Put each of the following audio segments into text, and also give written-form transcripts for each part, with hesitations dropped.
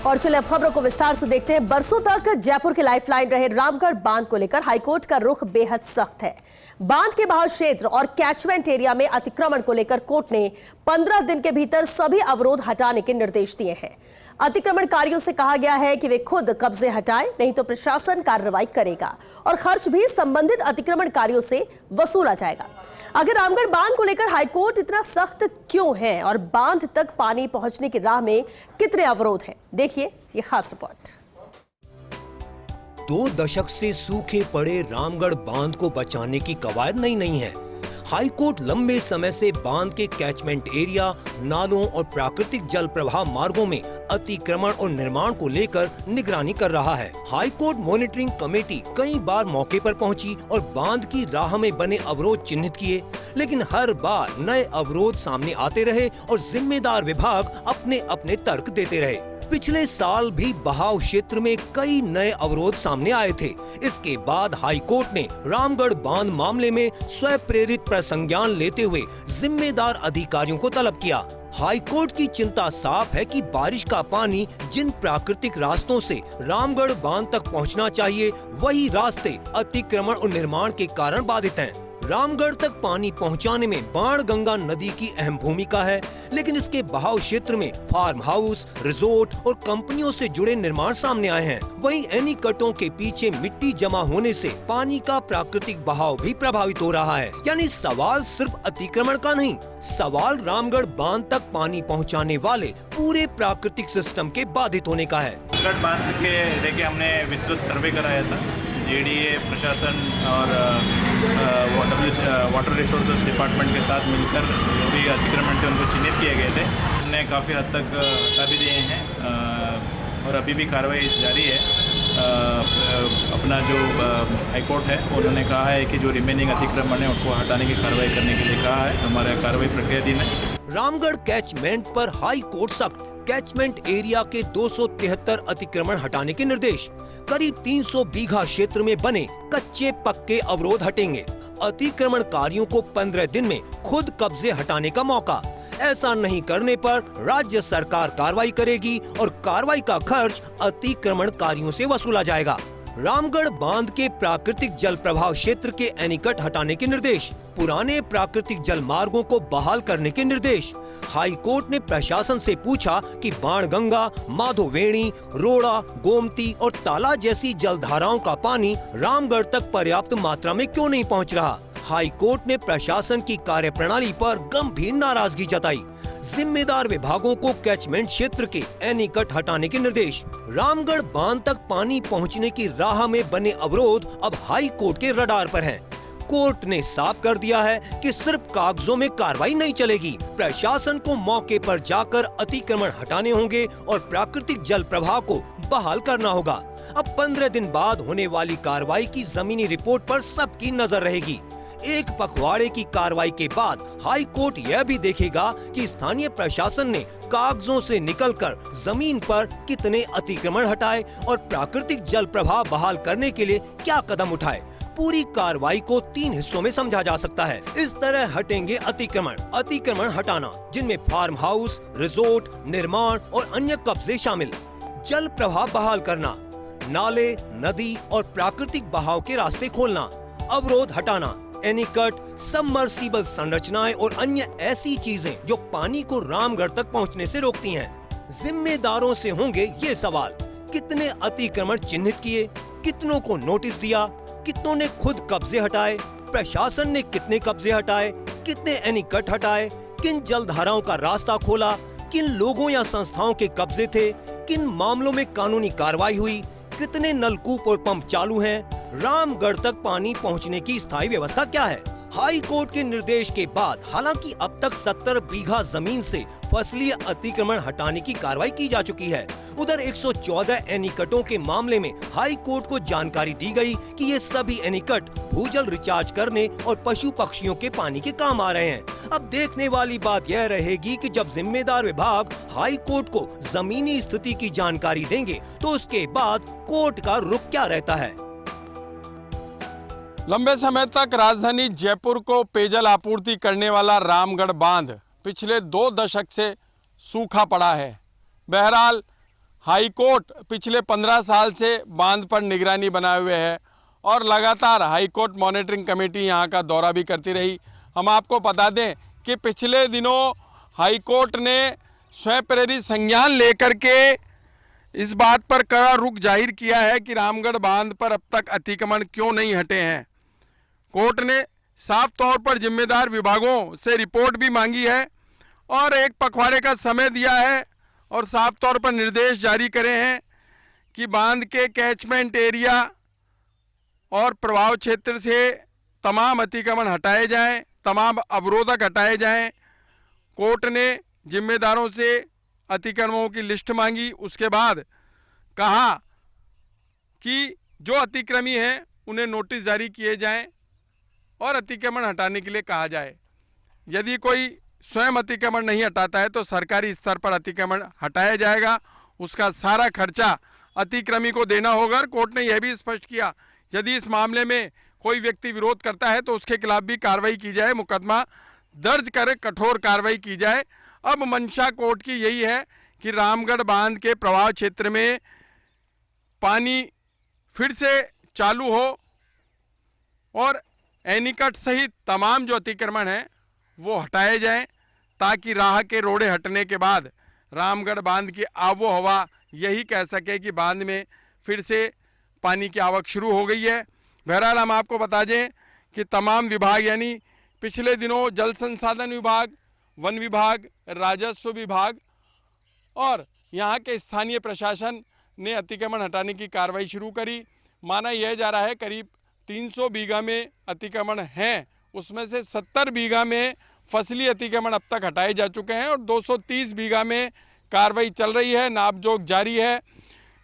और चलिए अब खबरों को विस्तार से देखते हैं। बरसों तक जयपुर के लाइफलाइन रहे रामगढ़ बांध को लेकर हाईकोर्ट का रुख बेहद सख्त है। बांध के बहाव क्षेत्र और कैचमेंट एरिया में अतिक्रमण को लेकर कोर्ट ने 15 दिन के भीतर सभी अवरोध हटाने के निर्देश दिए हैं। अतिक्रमणकारियों से कहा गया है कि वे खुद कब्जे हटाएं, नहीं तो प्रशासन कार्रवाई करेगा और खर्च भी संबंधित अतिक्रमणकारियों से वसूला जाएगा। आखिर रामगढ़ बांध को लेकर हाईकोर्ट इतना सख्त क्यों है और बांध तक पानी पहुंचने की राह में कितने अवरोध हैं, देखिए ये खास रिपोर्ट। 2 दशक से सूखे पड़े रामगढ़ बांध को बचाने की कवायद नहीं है। हाईकोर्ट लंबे समय से बांध के कैचमेंट एरिया, नालों और प्राकृतिक जल प्रवाह मार्गों में अतिक्रमण और निर्माण को लेकर निगरानी कर रहा है। हाईकोर्ट मॉनिटरिंग कमेटी कई बार मौके पर पहुंची और बांध की राह में बने अवरोध चिन्हित किए, लेकिन हर बार नए अवरोध सामने आते रहे और जिम्मेदार विभाग अपने अपने तर्क देते रहे। पिछले साल भी बहाव क्षेत्र में कई नए अवरोध सामने आए थे। इसके बाद हाईकोर्ट ने रामगढ़ बांध मामले में स्वयं प्रेरित प्रसंज्ञान लेते हुए जिम्मेदार अधिकारियों को तलब किया। हाईकोर्ट की चिंता साफ है कि बारिश का पानी जिन प्राकृतिक रास्तों से रामगढ़ बांध तक पहुंचना चाहिए, वही रास्ते अतिक्रमण और निर्माण के कारण बाधित हैं। रामगढ़ तक पानी पहुंचाने में बाणगंगा नदी की अहम भूमिका है, लेकिन इसके बहाव क्षेत्र में फार्म हाउस, रिजोर्ट और कंपनियों से जुड़े निर्माण सामने आए हैं। वहीं एनीकटों के पीछे मिट्टी जमा होने से पानी का प्राकृतिक बहाव भी प्रभावित हो रहा है। यानी सवाल सिर्फ अतिक्रमण का नहीं, सवाल रामगढ़ बांध तक पानी पहुँचाने वाले पूरे प्राकृतिक सिस्टम के बाधित होने का है। रामगढ़ बांध के लेके हमने विस्तृत सर्वे कराया था। जेडीए प्रशासन और वाटर रिसोर्सेज डिपार्टमेंट के साथ मिलकर जो भी अतिक्रमण थे उनको चिन्हित किए गए थे। हमने काफ़ी हद तक हटा भी दिए हैं और अभी भी कार्रवाई जारी है। अपना जो हाईकोर्ट है उन्होंने कहा है कि जो रिमेनिंग अतिक्रमण है उनको हटाने की कार्रवाई करने के लिए कहा है। हमारा कार्रवाई प्रक्रियाधीन है। रामगढ़ कैचमेंट पर हाई कोर्ट सख्त, कैचमेंट एरिया के 273 अतिक्रमण हटाने के निर्देश। करीब 300 बीघा क्षेत्र में बने कच्चे पक्के अवरोध हटेंगे। अतिक्रमणकारियों को 15 दिन में खुद कब्जे हटाने का मौका। ऐसा नहीं करने पर राज्य सरकार कार्रवाई करेगी और कार्रवाई का खर्च अतिक्रमणकारियों से वसूला जाएगा। रामगढ़ बांध के प्राकृतिक जल प्रवाह क्षेत्र के एनीकट हटाने के निर्देश। पुराने प्राकृतिक जल मार्गों को बहाल करने के निर्देश। हाई कोर्ट ने प्रशासन से पूछा कि बाणगंगा, माधोवेणी, रोड़ा, गोमती और ताला जैसी जलधाराओं का पानी रामगढ़ तक पर्याप्त मात्रा में क्यों नहीं पहुंच रहा। हाई कोर्ट ने प्रशासन की कार्यप्रणाली पर गंभीर नाराजगी जताई। जिम्मेदार विभागों को कैचमेंट क्षेत्र के एनीकट हटाने के निर्देश। रामगढ़ बांध तक पानी पहुंचने की राह में बने अवरोध अब हाई कोर्ट के रडार पर हैं। कोर्ट ने साफ कर दिया है कि सिर्फ कागजों में कार्रवाई नहीं चलेगी। प्रशासन को मौके पर जाकर अतिक्रमण हटाने होंगे और प्राकृतिक जल प्रवाह को बहाल करना होगा। अब 15 दिन बाद होने वाली कार्रवाई की जमीनी रिपोर्ट पर सबकी नजर रहेगी। एक पखवाड़े की कार्रवाई के बाद हाई कोर्ट यह भी देखेगा कि स्थानीय प्रशासन ने कागजों से निकलकर जमीन पर कितने अतिक्रमण हटाए और प्राकृतिक जल प्रवाह बहाल करने के लिए क्या कदम उठाए। पूरी कार्रवाई को 3 हिस्सों में समझा जा सकता है। इस तरह हटेंगे अतिक्रमण हटाना, जिनमें फार्म हाउस, रिजोर्ट, निर्माण और अन्य कब्जे शामिल। जल प्रवाह बहाल करना, नाले, नदी और प्राकृतिक बहाव के रास्ते खोलना। अवरोध हटाना, एनीकट, सबमर्सिबल संरचनाएं और अन्य ऐसी चीजें जो पानी को रामगढ़ तक पहुंचने से रोकती हैं। जिम्मेदारों से होंगे ये सवाल, कितने अतिक्रमण चिन्हित किए, कितनों को नोटिस दिया, कितनों ने खुद कब्जे हटाए, प्रशासन ने कितने कब्जे हटाए, कितने एनीकट हटाए, किन जलधाराओं का रास्ता खोला, किन लोगों या संस्थाओं के कब्जे थे, किन मामलों में कानूनी कार्रवाई हुई, कितने नलकूप और पंप चालू हैं, रामगढ़ तक पानी पहुंचने की स्थायी व्यवस्था क्या है। हाई कोर्ट के निर्देश के बाद हालांकि अब तक 70 बीघा जमीन से फसलीय अतिक्रमण हटाने की कार्रवाई की जा चुकी है। उधर 114 एनीकटों के मामले में हाई कोर्ट को जानकारी दी गई कि ये सभी एनीकट भूजल रिचार्ज करने और पशु पक्षियों के पानी के काम आ रहे हैं। अब देखने वाली बात यह रहेगी कि जब जिम्मेदार विभाग हाई कोर्ट को जमीनी स्थिति की जानकारी देंगे तो उसके बाद कोर्ट का रुख क्या रहता है। लंबे समय तक राजधानी जयपुर को पेयजल आपूर्ति करने वाला रामगढ़ बांध पिछले 2 दशक से सूखा पड़ा है। बहरहाल हाईकोर्ट पिछले 15 साल से बांध पर निगरानी बनाए हुए है और लगातार हाईकोर्ट मॉनिटरिंग कमेटी यहाँ का दौरा भी करती रही। हम आपको बता दें कि पिछले दिनों हाईकोर्ट ने स्वयं प्रेरित संज्ञान लेकर के इस बात पर कड़ा रुख जाहिर किया है कि रामगढ़ बांध पर अब तक अतिक्रमण क्यों नहीं हटे हैं। कोर्ट ने साफ तौर पर जिम्मेदार विभागों से रिपोर्ट भी मांगी है और एक पखवाड़े का समय दिया है और साफ तौर पर निर्देश जारी करे हैं कि बांध के कैचमेंट एरिया और प्रभाव क्षेत्र से तमाम अतिक्रमण हटाए जाएं, तमाम अवरोधक हटाए जाएं। कोर्ट ने जिम्मेदारों से अतिक्रमणों की लिस्ट मांगी, उसके बाद कहा कि जो अतिक्रमी हैं उन्हें नोटिस जारी किए जाएं और अतिक्रमण हटाने के लिए कहा जाए। यदि कोई स्वयं अतिक्रमण नहीं हटाता है तो सरकारी स्तर पर अतिक्रमण हटाया जाएगा, उसका सारा खर्चा अतिक्रमी को देना होगा। कोर्ट ने यह भी स्पष्ट किया यदि इस मामले में कोई व्यक्ति विरोध करता है तो उसके खिलाफ भी कार्रवाई की जाए, मुकदमा दर्ज कर कठोर कार्रवाई की जाए। अब मंशा कोर्ट की यही है कि रामगढ़ बांध के प्रभाव क्षेत्र में पानी फिर से चालू हो और एनीकट सहित तमाम जो अतिक्रमण हैं वो हटाए जाएं, ताकि राह के रोड़े हटने के बाद रामगढ़ बांध की आबो हवा यही कह सके कि बांध में फिर से पानी की आवक शुरू हो गई है। बहरहाल हम आपको बता दें कि तमाम विभाग यानी पिछले दिनों जल संसाधन विभाग, वन विभाग, राजस्व विभाग और यहाँ के स्थानीय प्रशासन ने अतिक्रमण हटाने की कार्रवाई शुरू करी। माना यह जा रहा है करीब 300 बीघा में अतिक्रमण हैं, उसमें से 70 बीघा में फसली अतिक्रमण अब तक हटाए जा चुके हैं और 230 बीघा में कार्रवाई चल रही है, नापजोक जारी है।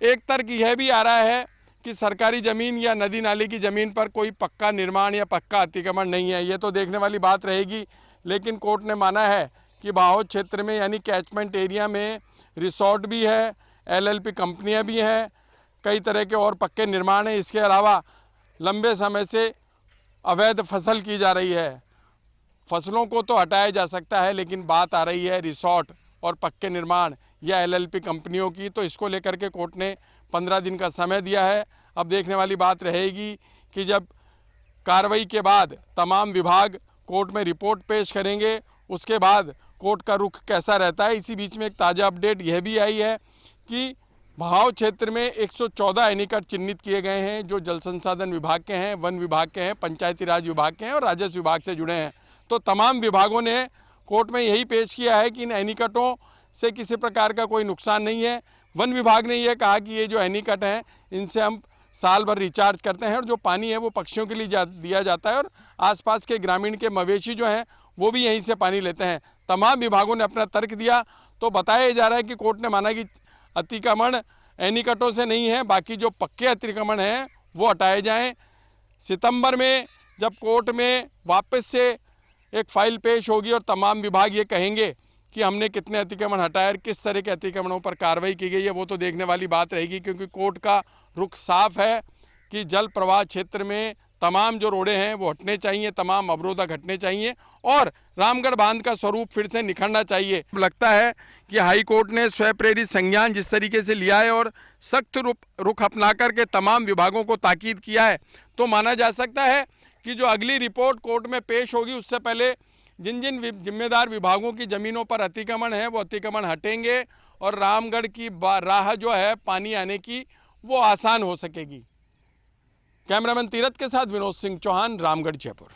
एक तर्क यह भी आ रहा है कि सरकारी ज़मीन या नदी नाले की ज़मीन पर कोई पक्का निर्माण या पक्का अतिक्रमण नहीं है, ये तो देखने वाली बात रहेगी। लेकिन कोर्ट ने माना है कि बाहोद क्षेत्र में यानी कैचमेंट एरिया में रिसोर्ट भी है, एलएलपी कंपनियां भी हैं, कई तरह के और पक्के निर्माण हैं। इसके अलावा लंबे समय से अवैध फसल की जा रही है। फसलों को तो हटाया जा सकता है, लेकिन बात आ रही है रिसोर्ट और पक्के निर्माण या एलएलपी कंपनियों की, तो इसको लेकर के कोर्ट ने 15 दिन का समय दिया है। अब देखने वाली बात रहेगी कि जब कार्रवाई के बाद तमाम विभाग कोर्ट में रिपोर्ट पेश करेंगे, उसके बाद कोर्ट का रुख कैसा रहता है। इसी बीच में एक ताज़ा अपडेट यह भी आई है कि बहाव क्षेत्र में 114 एनीकट चिन्हित किए गए हैं, जो जल संसाधन विभाग के हैं, वन विभाग के हैं, पंचायती राज विभाग के हैं और राजस्व विभाग से जुड़े हैं। तो तमाम विभागों ने कोर्ट में यही पेश किया है कि इन एनीकटों से किसी प्रकार का कोई नुकसान नहीं है। वन विभाग ने यह कहा कि ये जो एनीकट हैं इनसे हम साल भर रिचार्ज करते हैं और जो पानी है वो पक्षियों के लिए दिया जाता है और आसपास के ग्रामीण के मवेशी जो हैं वो भी यहीं से पानी लेते हैं। तमाम विभागों ने अपना तर्क दिया, तो बताया जा रहा है कि कोर्ट ने माना कि अतिक्रमण एनीकटों से नहीं है, बाकी जो पक्के अतिक्रमण हैं वो हटाए जाएं। सितंबर में जब कोर्ट में वापस से एक फाइल पेश होगी और तमाम विभाग ये कहेंगे कि हमने कितने अतिक्रमण हटाए और किस तरह के अतिक्रमणों पर कार्रवाई की गई है, वो तो देखने वाली बात रहेगी। क्योंकि कोर्ट का रुख साफ है कि जल प्रवाह क्षेत्र में तमाम जो रोड़े हैं वो हटने चाहिए, तमाम अवरोधक हटने चाहिए और रामगढ़ बांध का स्वरूप फिर से निखरना चाहिए। लगता है कि हाई कोर्ट ने स्वयं प्रेरित संज्ञान जिस तरीके से लिया है और सख्त रुख अपना करके तमाम विभागों को ताकीद किया है, तो माना जा सकता है कि जो अगली रिपोर्ट कोर्ट में पेश होगी उससे पहले जिन जिन जिम्मेदार विभागों की ज़मीनों पर अतिक्रमण है वो अतिक्रमण हटेंगे और रामगढ़ की राह जो है पानी आने की वो आसान हो सकेगी। कैमरामैन तीरथ के साथ विनोद सिंह चौहान, रामगढ़, जयपुर।